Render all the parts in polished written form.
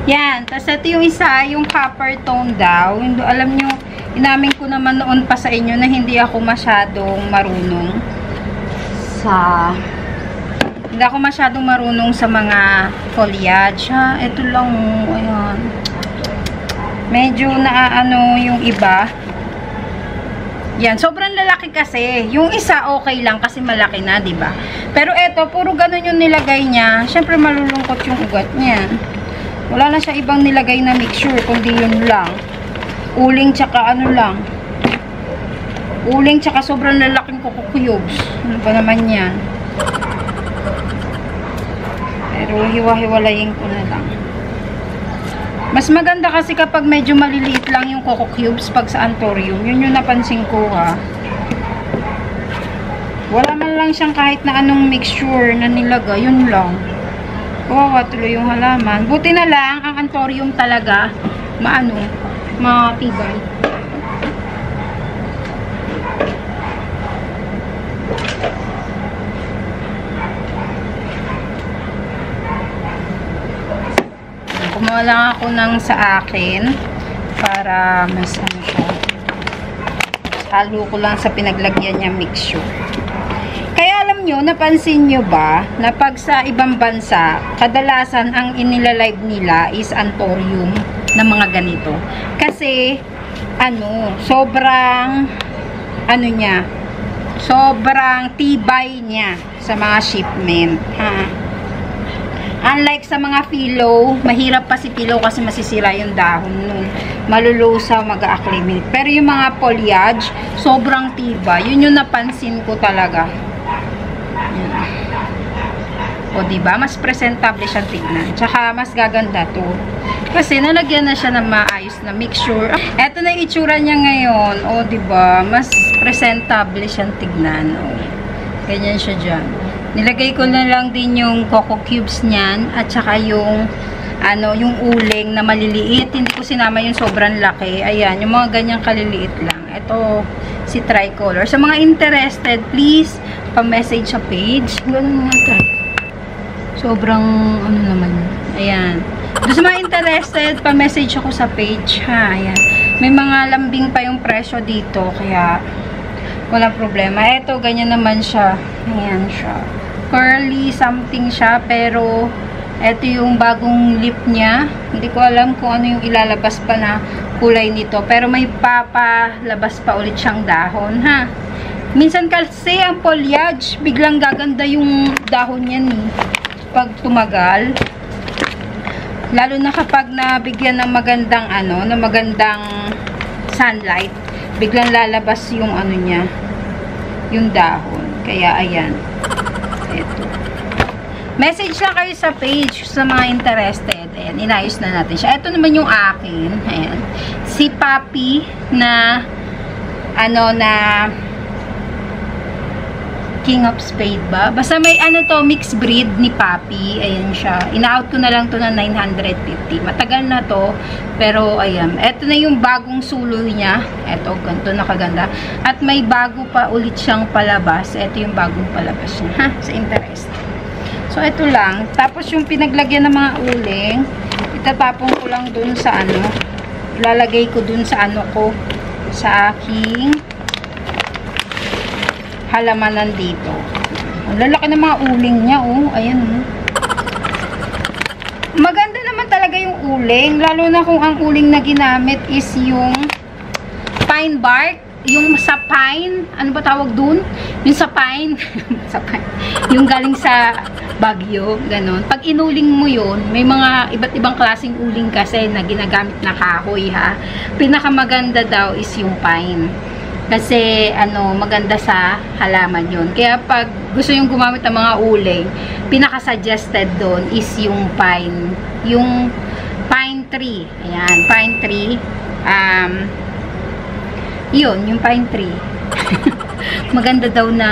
Yan. Tapos ito yung isa, yung copper tone daw. Yung, alam nyo, inamin ko naman noon pa sa inyo na hindi ako masyadong marunong sa mga foliage. Ha? Ito lang, ayan. Medyo naaano yung iba. Yan, sobrang lalaki kasi. Yung isa okay lang kasi malaki na, 'di ba? Pero ito, puro ganun yung nilagay niya. Syempre malulungkot yung ugat niya. Wala na siya ibang nilagay na mixture kundi yun lang. Uling tsaka ano lang. Uling tsaka sobrang lalaking coco cubes. Ano ba naman 'yan? Pero hiwa-hiwalayin ko na lang. Mas maganda kasi kapag medyo maliliit lang yung coco cubes pag sa Anthurium. Yun yung napansin ko, ha. Wala man lang siyang kahit na anong mixture na nilagay. Yun lang. Kawawa tuloy yung halaman. Buti na lang ang Anthurium talaga matibay. Kumuha lang ako ng sa akin para mas ano siya. Halo ko lang sa pinaglagyan niya mixture. Kaya alam nyo, napansin nyo ba na pag sa ibang bansa, kadalasan ang inilalive nila is Anthurium na mga ganito. Kasi, sobrang tibay niya sa mga shipment. Unlike sa mga philo, mahirap pa si philo kasi masisira yung dahon nun. Malulusaw, mag-acclimate. Pero yung mga foliage, sobrang tibay. Yun yung napansin ko talaga. O, diba? Mas presentable siyang tignan. Tsaka, mas gaganda to. Kasi, nalagyan na siya ng maayos na mixture. Eto na yung itsura niya ngayon. O, diba? Mas presentable siyang tignan. O, ganyan siya dyan. Nilagay ko na lang din yung coco cubes niyan. At saka yung, yung uling na maliliit. Hindi ko sinama yung sobrang laki. Ayan, yung mga ganyang kaliliit lang. Ito, si Tricolor. Sa mga interested, please, pa-message sa page. Ganun nga tayo. Sobrang, naman. Ayan. Doon sa mga interested, pa-message ako sa page, ha. Ayan. May mga lambing pa yung presyo dito, kaya walang problema. Ito, ganyan naman siya. Ayan siya. Curly something siya, pero ito yung bagong lip niya. Hindi ko alam kung ano yung ilalabas pa na kulay nito. Pero may papalabas pa ulit siyang dahon, ha. Minsan kasi ang foliage, biglang gaganda yung dahon niyan, pag tumagal. Lalo na kapag nabigyan ng magandang na magandang sunlight, biglang lalabas yung niya, yung dahon. Kaya ayan. Ito. Message lang kayo sa page sa mga interested. Ayan, inayos na natin siya. Ito naman yung akin. Ayan. Si Papi na King of Spade ba? Basta may mixed breed ni Papi. Ayan siya. Ina-out ko na lang to ng 950. Matagal na to. Pero, ayan. Ito na yung bagong sulo niya. Ito, ganito nakaganda. At may bago pa ulit siyang palabas. Ito yung bagong palabas niya. Ha? Sa interest. So, ito lang. Tapos, yung pinaglagyan ng mga uling, itatapon ko lang dun sa lalagay ko dun sa ko. Sa aking halamanan dito. Ang lalaki ng mga uling niya, oh. Ayan, oh. Maganda naman talaga yung uling. Lalo na kung ang uling na ginamit is yung pine bark. Yung sa pine. Ano ba tawag dun? Yung sa pine. Sa pine. Yung galing sa Baguio. Ganon. Pag inuling mo yun, may mga iba't ibang klaseng uling kasi na ginagamit na kahoy, ha. Pinakamaganda daw is yung pine. Kasi, maganda sa halaman yun. Kaya, pag gusto yung gumamit ng mga uling, pinaka-suggested doon is yung pine. Yung pine tree. Ayan, pine tree. Yung pine tree. Maganda daw na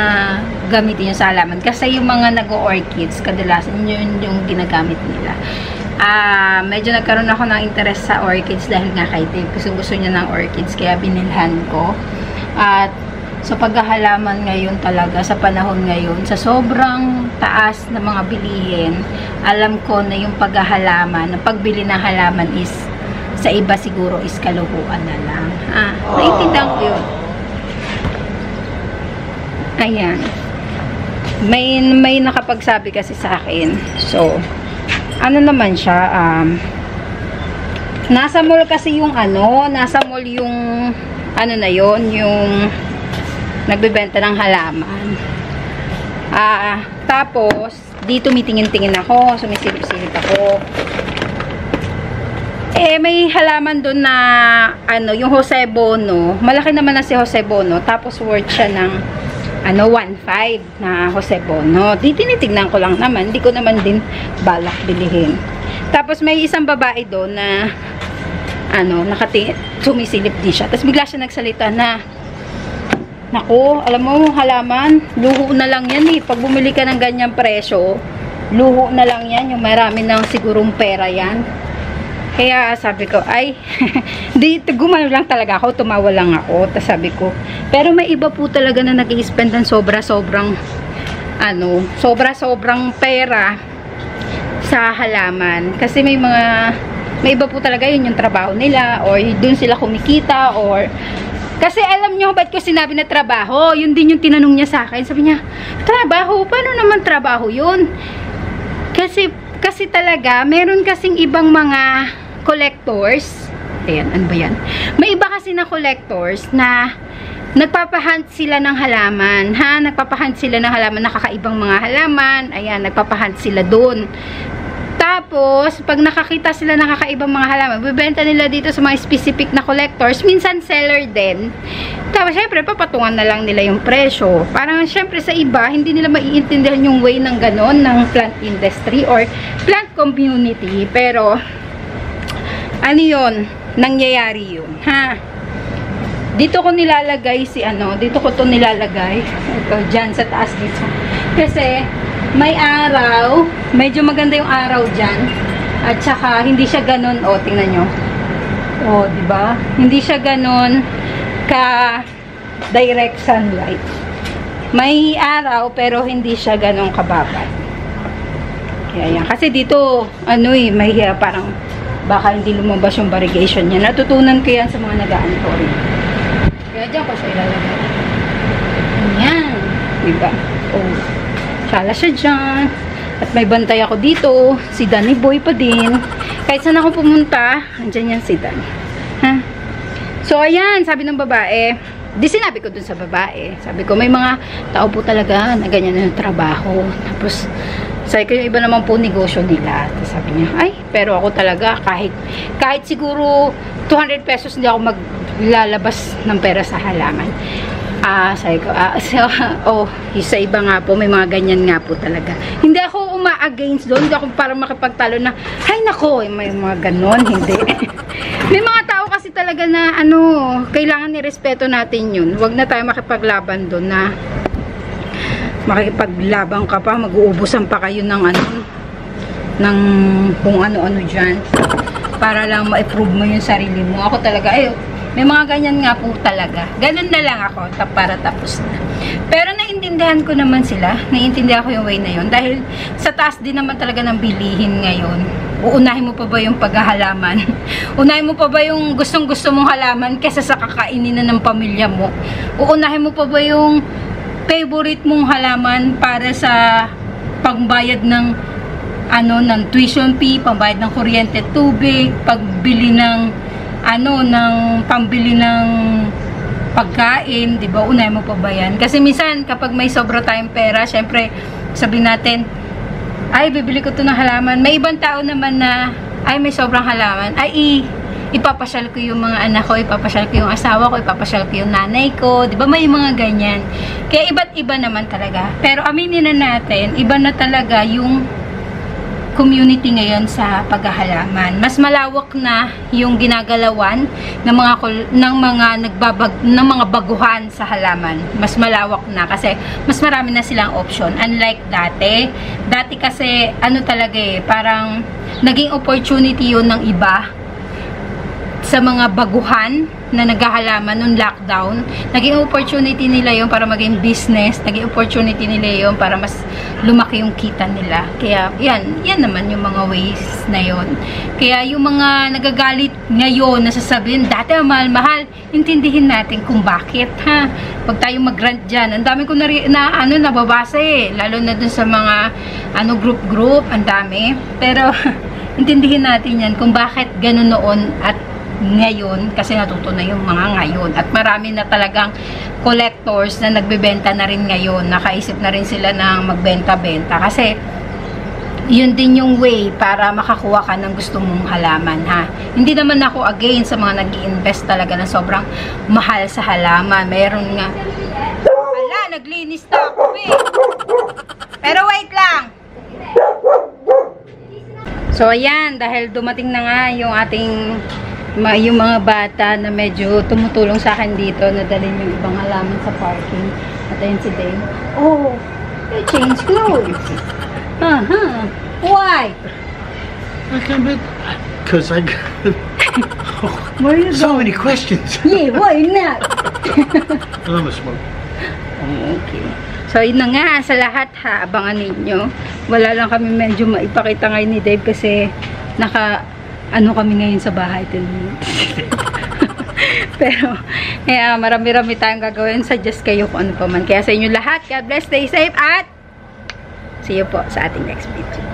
gamitin yun sa halaman. Kasi yung mga nag-orchids, kadalasan yun yung ginagamit nila. Medyo nagkaroon ako ng interest sa orchids dahil nga kay Dave. Gusto niya ng orchids, kaya binilhan ko. At So, paghahalaman ngayon talaga, sa panahon ngayon, sa sobrang taas na mga bilihin, alam ko na yung paghahalaman, ang pagbili ng halaman is, sa iba siguro is kaluhuan na lang. Naiintindihan ko yun. Ayan. May nakapagsabi kasi sa akin. So, ano naman siya, nasa mall kasi yung nasa mall yung, na yon yung, nagbebenta ng halaman. Tapos, dito tumitingin-tingin ako, sumisilip-silip ako. May halaman doon na, yung Jose Bono. Malaki naman na si Jose Bono. Tapos, worth siya ng, 1.5 na Jose Bono. Di tinitignan ko lang naman. Hindi ko naman din balak bilihin. Tapos, may isang babae doon na, sumisilip din siya. Tapos, bigla siya nagsalita na, naku, alam mo, halaman, luho na lang yan eh. Pag bumili ka ng ganyang presyo, luho na lang yan. Yung marami ng sigurong pera yan. Kaya sabi ko, ay, gumano lang talaga ako, tumawa lang ako. Tapos sabi ko, pero may iba po talaga na nag-i-spend ng sobra-sobrang pera sa halaman. Kasi may iba po talaga yun yung trabaho nila, or dun sila kumikita, or kasi alam nyo, ba't ko sinabi na trabaho? Yun din yung tinanong niya sa akin. Sabi niya, trabaho? Paano naman trabaho yun? Kasi talaga, meron kasing ibang mga collectors. Ayan, ano ba yan? May iba kasi na collectors na nagpapahunt sila ng halaman. Nagpapahunt sila ng halaman, nakakaibang mga halaman. Ayan, nagpapahunt sila doon. Tapos, pag nakakita sila ng kakaibang mga halaman, bibenta nila dito sa mga specific na collectors, minsan seller din. Tapos, syempre, papatungan na lang nila yung presyo. Parang, syempre, sa iba, hindi nila maiintindihan yung way ng ganon, ng plant industry or plant community. Pero, ano yun? Nangyayari yun. Dito ko nilalagay dito ko to nilalagay. Ito, dyan, sa taas dito. Kasi, may araw, medyo maganda yung araw dyan. At saka, hindi siya ganun, tingnan nyo. Diba? Hindi siya ganun ka-direct sunlight. May araw, pero hindi siya ganun kababad. Kaya yan. Kasi dito, may parang, baka hindi lumabas yung variegation niya. Natutunan ko yan sa mga nag-aantori. Kaya dyan ko siya ilalagay. Yan. Diba? Sala siya dyan. At may bantay ako dito. Si Danny Boy pa din. Kahit saan ako pumunta, andyan yan si Dan. So, ayan. Sabi ng babae. Di sinabi ko dun sa babae. Sabi ko, may mga tao po talaga na ganyan na yung trabaho. Tapos, sabi ko, yung iba naman po negosyo nila. Tapos sabi niya, ay, pero ako talaga, kahit siguro 200 pesos hindi ako maglalabas ng pera sa halaman. Sabi ko, sa iba nga po, may mga ganyan nga po talaga. Hindi ako uma-against doon, hindi ako parang makipagtalo na, ay nako, may mga ganon, hindi. May mga tao kasi talaga na, kailangan nirespeto natin yun. Huwag na tayo makipaglaban doon na, makipaglaban ka pa, mag-uubusan pa kayo ng ng kung ano-ano dyan. Para lang ma-improve mo yung sarili mo. Ako talaga, may mga ganyan nga po talaga. Ganun na lang ako, para tapos na. Pero naiintindihan ko naman sila. Naiintindihan ko yung way na yun. Dahil sa taas din naman talaga ng bilihin ngayon. Uunahin mo pa ba yung paghahalaman? Unahin mo pa ba yung gustong-gusto mong halaman kesa sa kakainin na ng pamilya mo? Uunahin mo pa ba yung favorite mong halaman para sa pangbayad ng ng tuition fee, pambayad ng kuryente, tubig, pagbili ng pambili ng pagkain, 'di ba? Unay mo pa ba 'yan? Kasi minsan kapag may sobra tayong pera, syempre sabihin natin, ay bibili ko 'to ng halaman. May ibang tao naman na ay may sobrang halaman, ay ipapasyal ko yung mga anak ko, ipapasyal ko yung asawa ko, ipapasyal ko yung nanay ko, 'di ba? May mga ganyan. Kaya iba't iba naman talaga. Pero aminin na natin, iba na talaga yung community ngayon sa paghahalaman. Mas malawak na yung ginagalawan ng mga baguhan sa halaman. Mas malawak na kasi mas marami na silang option. Unlike dati. Dati kasi talaga parang naging opportunity yun ng iba sa mga baguhan na naghahalaman nung lockdown. Naging opportunity nila yon para maging business. Naging opportunity nila yon para mas lumaki yung kita nila. Kaya, yan naman yung mga ways na yon. Kaya yung mga nagagalit ngayon, nasasabihin, dati mahal-mahal, intindihin natin kung bakit, ha? Pag tayo mag-rant dyan, ang dami ko nababasa eh. Lalo na dun sa mga, group, ang dami. Pero, intindihin natin yan kung bakit ganun noon at ngayon, kasi natuto na yung mga ngayon. At marami na talagang collectors na nagbebenta na rin ngayon. Nakaisip na rin sila ng magbenta-benta. Kasi, yun din yung way para makakuha ka ng gusto mong halaman, ha. Hindi naman ako against sa mga nag-i-invest talaga na sobrang mahal sa halaman. Meron nga. Ala, naglinis na ako, eh. Pero wait lang. So, ayan, dahil dumating na nga yung ating yung mga bata na medyo tumutulong sa akin dito na dalhin yung ibang halaman sa parking. At ayun si Dave. Oh, you change clothes. Why? I come in because I got Where are you so going? many questions. Yeah, why not? I'm a smoke. Okay. So, yun na nga, sa lahat ha, abangan ninyo. Wala lang kami medyo maipakita ngayon ni Dave kasi kami ngayon sa bahay. Pero, marami-rami tayong gagawin. Suggest kayo kung ano pa man. Kaya sa inyo lahat, God bless, stay safe, at see you po sa ating next video.